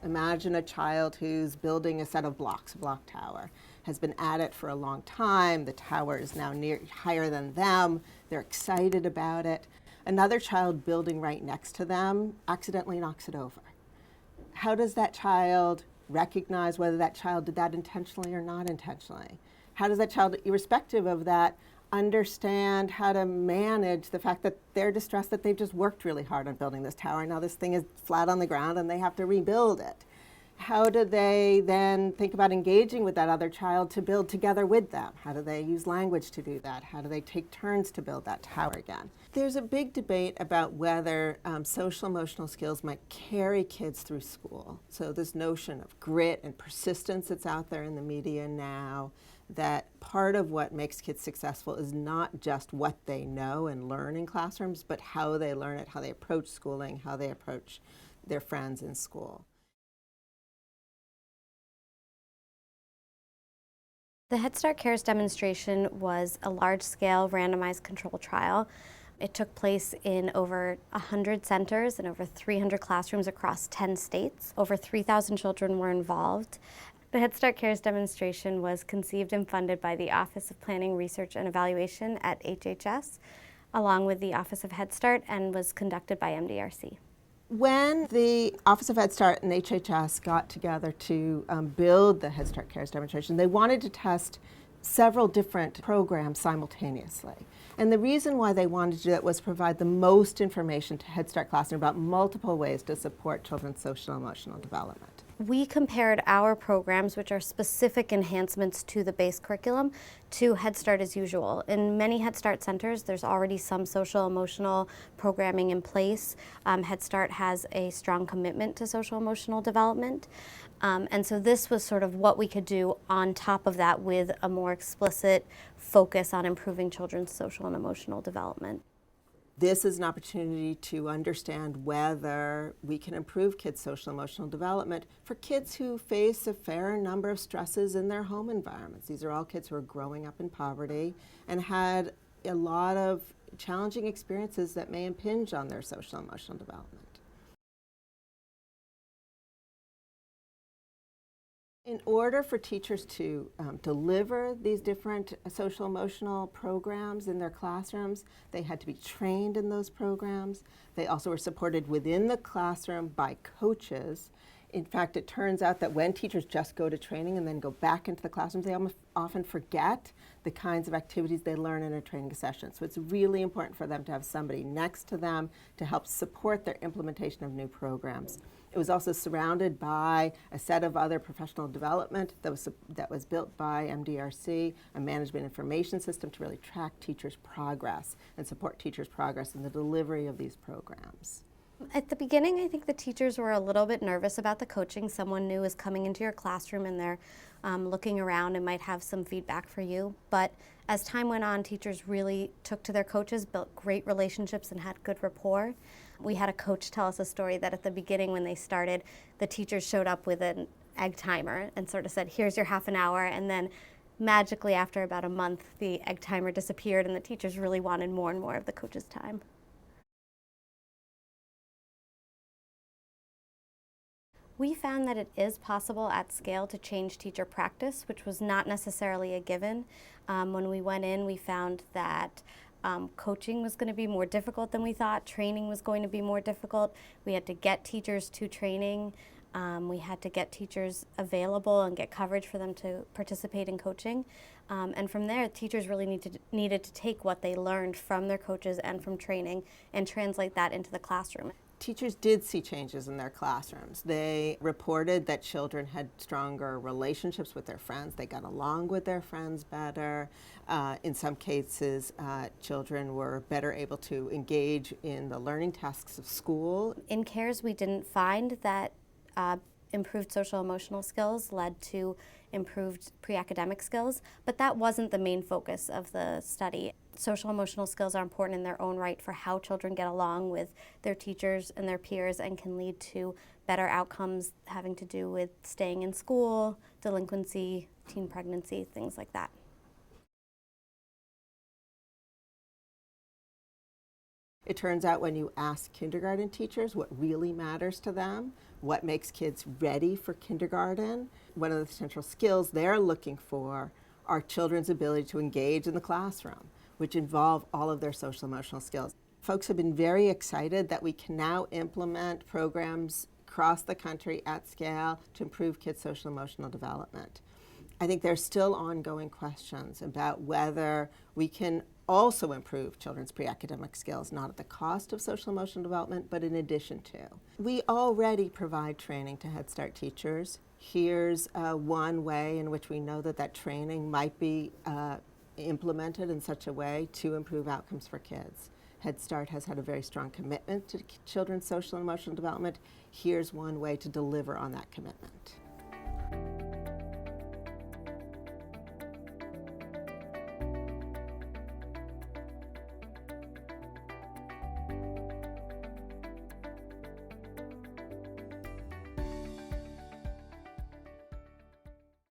Imagine a child who's building a set of blocks, a block tower, has been at it for a long time. The tower is now higher than them. They're excited about it. Another child building right next to them accidentally knocks it over. How does that child recognize whether that child did that intentionally or not intentionally? How does that child, irrespective of that, understand how to manage the fact that they're distressed that they've just worked really hard on building this tower. Now this thing is flat on the ground and they have to rebuild it. How do they then think about engaging with that other child to build together with them? How do they use language to do that? How do they take turns to build that tower again? There's a big debate about whether social emotional skills might carry kids through school. So this notion of grit and persistence that's out there in the media now, that part of what makes kids successful is not just what they know and learn in classrooms, but how they learn it, how they approach schooling, how they approach their friends in school. The Head Start Cares demonstration was a large-scale randomized control trial. It took place in over 100 centers and over 300 classrooms across 10 states. Over 3,000 children were involved. The Head Start Cares demonstration was conceived and funded by the Office of Planning, Research, and Evaluation at HHS, along with the Office of Head Start, and was conducted by MDRC. When the Office of Head Start and HHS got together to build the Head Start Cares demonstration, they wanted to test several different programs simultaneously. And the reason why they wanted to do that was provide the most information to Head Start classroom about multiple ways to support children's social and emotional development. We compared our programs, which are specific enhancements to the base curriculum, to Head Start as usual. In many Head Start centers, there's already some social emotional programming in place. Head Start has a strong commitment to social emotional development. And so this was sort of what we could do on top of that with a more explicit focus on improving children's social and emotional development. This is an opportunity to understand whether we can improve kids' social and emotional development for kids who face a fair number of stresses in their home environments. These are all kids who are growing up in poverty and had a lot of challenging experiences that may impinge on their social and emotional development. In order for teachers to deliver these different social emotional programs in their classrooms, they had to be trained in those programs. They also were supported within the classroom by coaches. In fact, it turns out that when teachers just go to training and then go back into the classrooms, they often forget the kinds of activities they learn in a training session. So it's really important for them to have somebody next to them to help support their implementation of new programs. It was also surrounded by a set of other professional development that was built by MDRC, a management information system to really track teachers' progress and support teachers' progress in the delivery of these programs. At the beginning, I think the teachers were a little bit nervous about the coaching. Someone new is coming into your classroom and they're looking around and might have some feedback for you. But as time went on, teachers really took to their coaches, built great relationships, and had good rapport. We had a coach tell us a story that at the beginning when they started, the teachers showed up with an egg timer and sort of said, here's your half an hour, and then magically after about a month, the egg timer disappeared and the teachers really wanted more and more of the coach's time. We found that it is possible at scale to change teacher practice, which was not necessarily a given. When we went in, we found that coaching was going to be more difficult than we thought. Training was going to be more difficult. We had to get teachers to training. We had to get teachers available and get coverage for them to participate in coaching. And from there, teachers really needed to take what they learned from their coaches and from training and translate that into the classroom. Teachers did see changes in their classrooms. They reported that children had stronger relationships with their friends. They got along with their friends better. In some cases, children were better able to engage in the learning tasks of school. In CARES, we didn't find that improved social emotional skills led to improved pre-academic skills, but that wasn't the main focus of the study. Social emotional skills are important in their own right for how children get along with their teachers and their peers and can lead to better outcomes having to do with staying in school, delinquency, teen pregnancy, things like that. It turns out when you ask kindergarten teachers what really matters to them, what makes kids ready for kindergarten. One of the central skills they're looking for are children's ability to engage in the classroom, which involve all of their social emotional skills. Folks have been very excited that we can now implement programs across the country at scale to improve kids' social emotional development. I think there's still ongoing questions about whether we can also improve children's pre-academic skills, not at the cost of social emotional development, but in addition to. We already provide training to Head Start teachers. Here's one way in which we know that that training might be implemented in such a way to improve outcomes for kids. Head Start has had a very strong commitment to children's social and emotional development. Here's one way to deliver on that commitment.